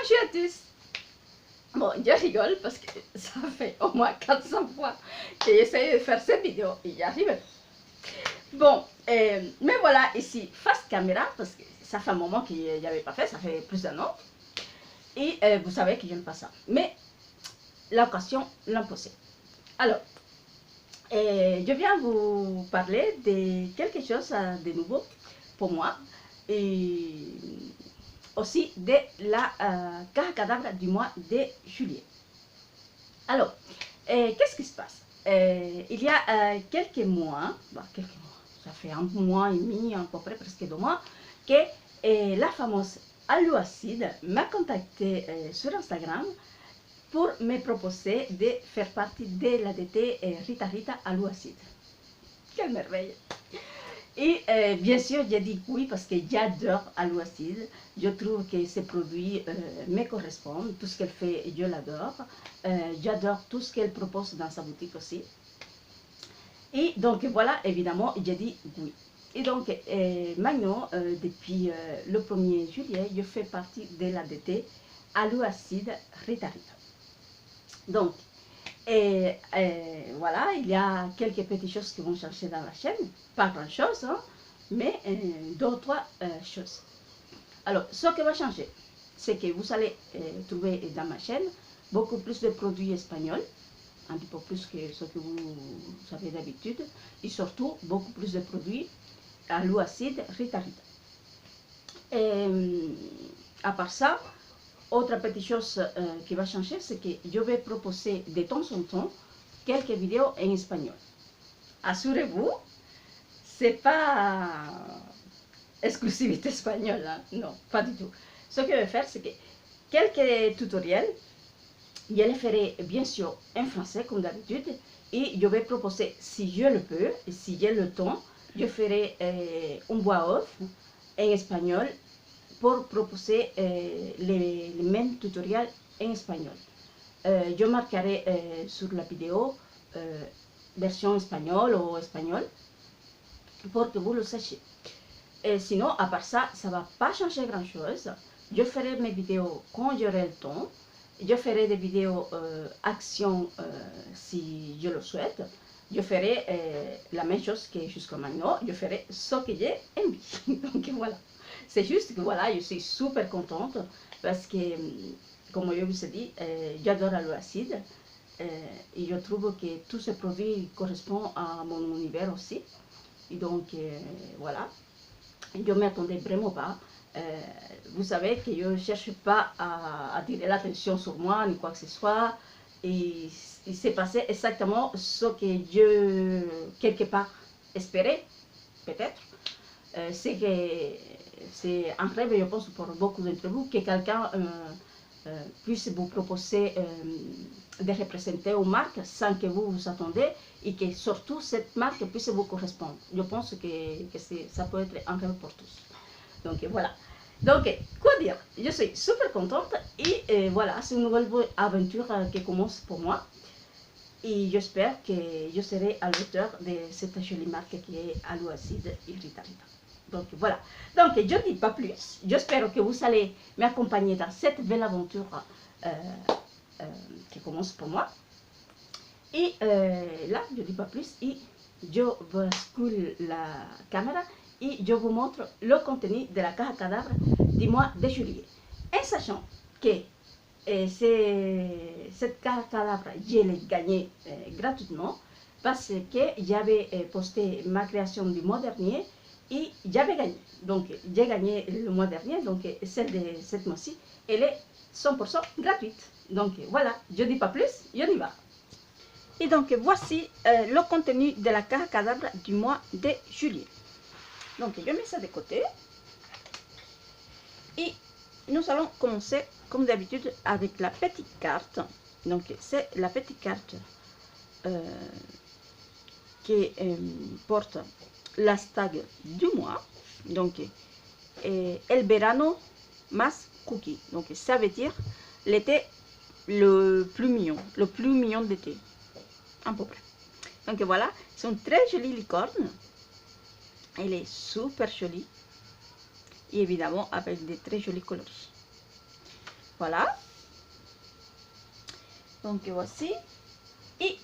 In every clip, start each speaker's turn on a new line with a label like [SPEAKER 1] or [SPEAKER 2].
[SPEAKER 1] Bonjour à tous. Bon, je rigole parce que ça fait au moins 400 fois que j'essaie de faire cette vidéo et j'y arrive. Bon, mais voilà, ici, face caméra, parce que ça fait un moment que je n'avais pas fait, ça fait plus d'un an. Et vous savez que je n'aime pas ça. Mais l'occasion l'impose. Alors, je viens vous parler de quelque chose de nouveau pour moi. Et aussi de la caja cadavre du mois de juillet. Alors, qu'est-ce qui se passe? Il y a quelques mois, ça fait un mois et demi, à peu près presque 2 mois, que la fameuse Aluacide m'a contacté sur Instagram pour me proposer de faire partie de l'ADT Rita Rita Aluacide. Quelle merveille! Et bien sûr, j'ai dit oui parce que j'adore Aluacide. Je trouve que ces produits me correspondent. Tout ce qu'elle fait, je l'adore. J'adore tout ce qu'elle propose dans sa boutique aussi. Et donc voilà, évidemment, j'ai dit oui. Et donc maintenant, depuis le 1er juillet, je fais partie de l'ADT Aluacide Rita Rita. Donc, voilà, il y a quelques petites choses qui vont changer dans la chaîne. Pas grand chose, hein, mais 2 ou 3 choses. Alors, ce qui va changer, c'est que vous allez trouver dans ma chaîne beaucoup plus de produits espagnols, un petit peu plus que ce que vous savez d'habitude, et surtout beaucoup plus de produits à l'eau acide Rita Rita. À part ça, autre petite chose qui va changer, c'est que je vais proposer de temps en temps quelques vidéos en espagnol. Assurez-vous, c'est pas exclusivité espagnole, hein? Non, pas du tout. Ce que je vais faire, c'est que quelques tutoriels, je les ferai bien sûr en français comme d'habitude, et je vais proposer, si je le peux, et si j'ai le temps, je ferai une voix off en espagnol pour proposer les mêmes tutoriels en espagnol. Je marquerai sur la vidéo version espagnole ou espagnol pour que vous le sachiez. Et sinon, à part ça, ça ne va pas changer grand chose. Je ferai mes vidéos quand j'aurai le temps. Je ferai des vidéos action si je le souhaite. Je ferai la même chose que jusqu'à maintenant. Je ferai ce que j'ai envie. Donc voilà. C'est juste que voilà, je suis super contente parce que, comme je vous ai dit, j'adore l'acide. Et je trouve que tous ces produits correspondent à mon univers aussi. Et donc voilà. Je ne m'attendais vraiment pas. Vous savez que je ne cherche pas à attirer l'attention sur moi ni quoi que ce soit. Et il s'est passé exactement ce que je, quelque part, espérais, peut-être. C'est que c'est un rêve, je pense, pour beaucoup d'entre vous, que quelqu'un puisse vous proposer de représenter une marque sans que vous vous attendez et que surtout cette marque puisse vous correspondre. Je pense que ça peut être un rêve pour tous. Donc voilà. Donc, quoi dire? Je suis super contente et voilà, c'est une nouvelle aventure qui commence pour moi. Et j'espère que je serai à l'auteur de cette jolie marque qui est Aluacide et Rita Rita. Donc voilà. Donc je ne dis pas plus. J'espère que vous allez m'accompagner dans cette belle aventure qui commence pour moi. Et là, je ne dis pas plus. Et je bascule la caméra et je vous montre le contenu de la caja cadavre du mois de juillet. En sachant que cette caja cadavre, je l'ai gagnée gratuitement parce que j'avais posté ma création du mois dernier et j'avais gagné. Donc, j'ai gagné le mois dernier, donc celle de cette mois-ci, elle est 100% gratuite. Donc, voilà, je ne dis pas plus, on y va. Et donc, voici le contenu de la caja cadavre du mois de juillet. Donc, je mets ça de côté. Et nous allons commencer, comme d'habitude, avec la petite carte. Donc, c'est la petite carte qui porte l'hashtag du mois. Donc, El verano más cookie. Donc, ça veut dire l'été le plus mignon d'été. À peu près. Donc, voilà, c'est une très jolie licorne. Elle est super jolie. Et évidemment, avec des très jolis coloris. Voilà. Donc voici. Et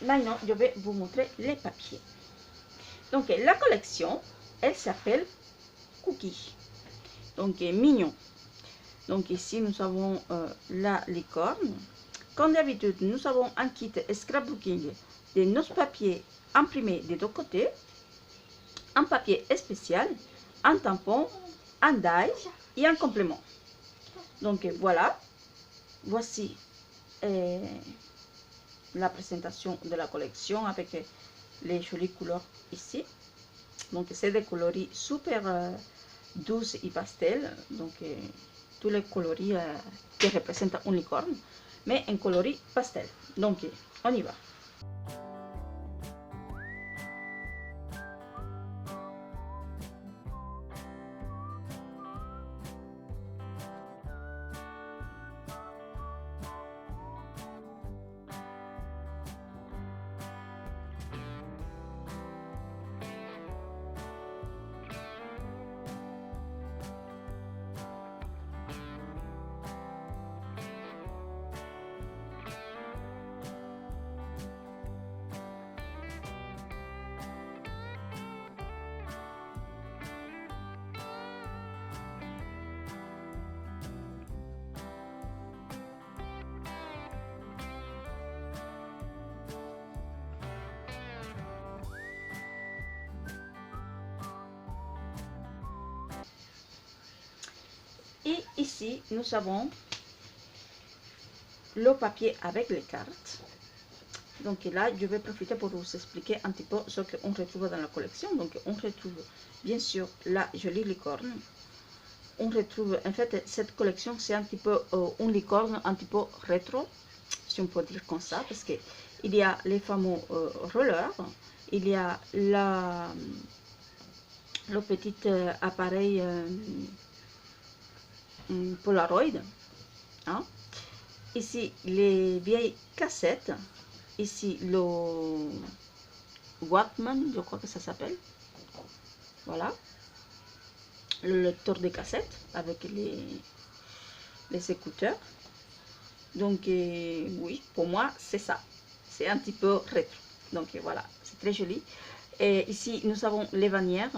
[SPEAKER 1] maintenant, je vais vous montrer les papiers. Donc la collection, elle s'appelle Cookie. Donc mignon. Donc ici, nous avons la licorne. Comme d'habitude, nous avons un kit scrapbooking de 9 papiers imprimés des deux côtés, un papier spécial, un tampon, un die et un complément. Donc voilà, voici la présentation de la collection avec les jolies couleurs ici. Donc c'est des coloris super douces et pastel. Donc tous les coloris qui représentent une licorne, mais un coloris pastel. Donc on y va. Et ici, nous avons le papier avec les cartes. Donc là, je vais profiter pour vous expliquer un petit peu ce qu'on retrouve dans la collection. Donc on retrouve bien sûr la jolie licorne. On retrouve, en fait, cette collection, c'est un petit peu une licorne un petit peu rétro, si on peut dire comme ça, parce que il y a les fameux rollers, il y a le petit appareil Polaroid, hein. Ici les vieilles cassettes, ici le Walkman, je crois que ça s'appelle, voilà, le lecteur de cassettes avec les écouteurs. Donc oui, pour moi c'est ça, c'est un petit peu rétro, donc voilà, c'est très joli. Et ici nous avons les bannières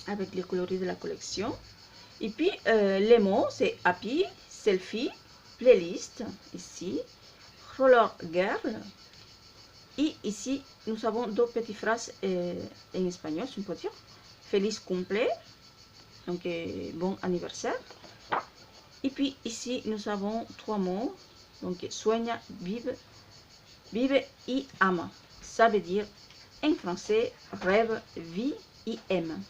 [SPEAKER 1] avec les coloris de la collection. Et puis les mots, c'est happy, selfie, playlist, ici, roller girl. Et ici, nous avons deux petites phrases en espagnol, si on peut dire. Feliz cumple, donc bon anniversaire. Et puis ici, nous avons trois mots, donc sueña, vive, vive et ama. Ça veut dire en français, rêve, vit et aime.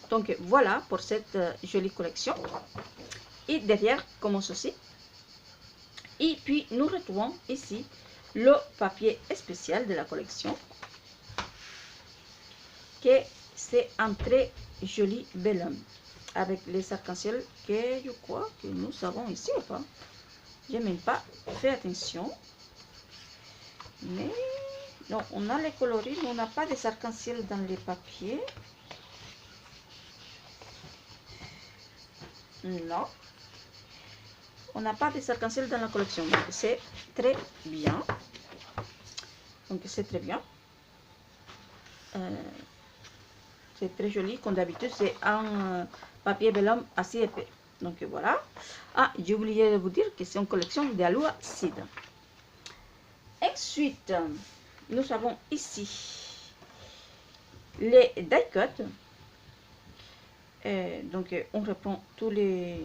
[SPEAKER 1] Donc voilà pour cette jolie collection. Et derrière, comme ceci. Et puis nous retrouvons ici le papier spécial de la collection, que c'est un très joli bel homme avec les arcs-en-ciel que je crois que nous avons ici ou pas. Je n'ai même pas fait attention. Mais non, on a les coloris, mais on n'a pas des arcs-en-ciel dans les papiers. Non, on n'a pas des arcs-en-ciel dans la collection, donc c'est très bien. Donc c'est très bien. C'est très joli, comme d'habitude, c'est un papier vellum assez épais. Donc voilà. Ah, j'ai oublié de vous dire que c'est une collection d'Alua Seed. Ensuite, nous avons ici les die cuts. Donc on reprend tous les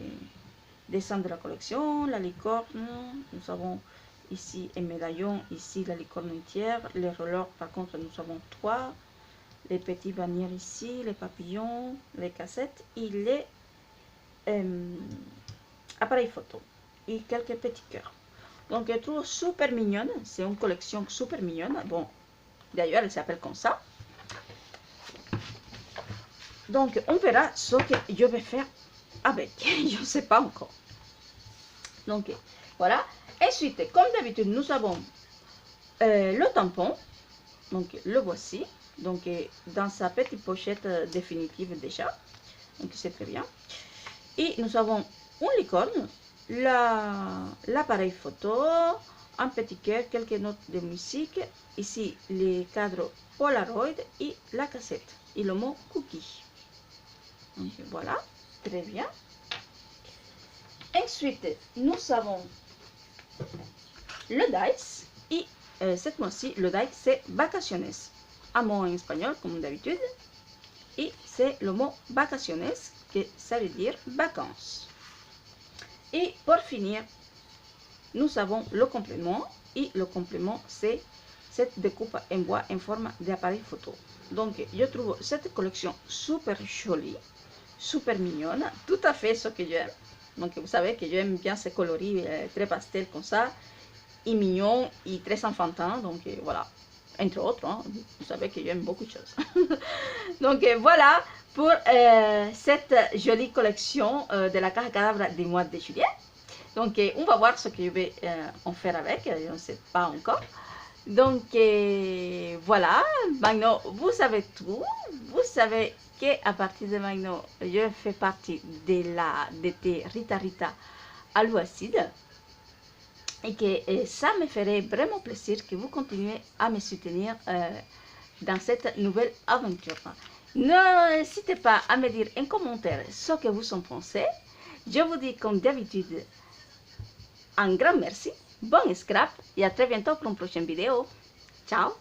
[SPEAKER 1] dessins de la collection, la licorne, nous avons ici un médaillon, ici la licorne entière, les rollers par contre nous avons trois, les petits bannières ici, les papillons, les cassettes et les appareils photo et quelques petits cœurs. Donc je trouve super mignonne, c'est une collection super mignonne, bon d'ailleurs elle s'appelle comme ça. Donc on verra ce que je vais faire avec, je ne sais pas encore. Donc voilà. Ensuite, comme d'habitude, nous avons le tampon. Donc le voici. Donc dans sa petite pochette définitive déjà. Donc c'est très bien. Et nous avons une licorne, l'appareil photo, un petit cœur, quelques notes de musique, ici les cadres Polaroid et la cassette, et le mot cookie. Donc voilà, très bien. Ensuite, nous avons le dice, et cette fois-ci, le dice c'est vacaciones, un mot en espagnol comme d'habitude, et c'est le mot vacaciones, que ça veut dire vacances. Et pour finir, nous avons le complément, et le complément c'est cette découpe en bois en forme d'appareil photo. Donc je trouve cette collection super jolie, super mignonne, tout à fait ce que j'aime. Donc vous savez que j'aime bien ces coloris très pastel comme ça, et mignon et très enfantin, donc voilà, entre autres, hein, vous savez que j'aime beaucoup de choses. Donc voilà pour cette jolie collection de la Caja Cadabra du mois de juillet. Donc on va voir ce que je vais en faire avec, je ne sais pas encore. Donc voilà, maintenant vous savez tout, vous savez qu'à partir de maintenant, je fais partie de Rita Rita à l'Ouacide. Et que ça me ferait vraiment plaisir que vous continuez à me soutenir dans cette nouvelle aventure. N'hésitez pas à me dire en commentaire ce que vous en pensez. Je vous dis comme d'habitude un grand merci, bon scrap et à très bientôt pour une prochaine vidéo. Ciao!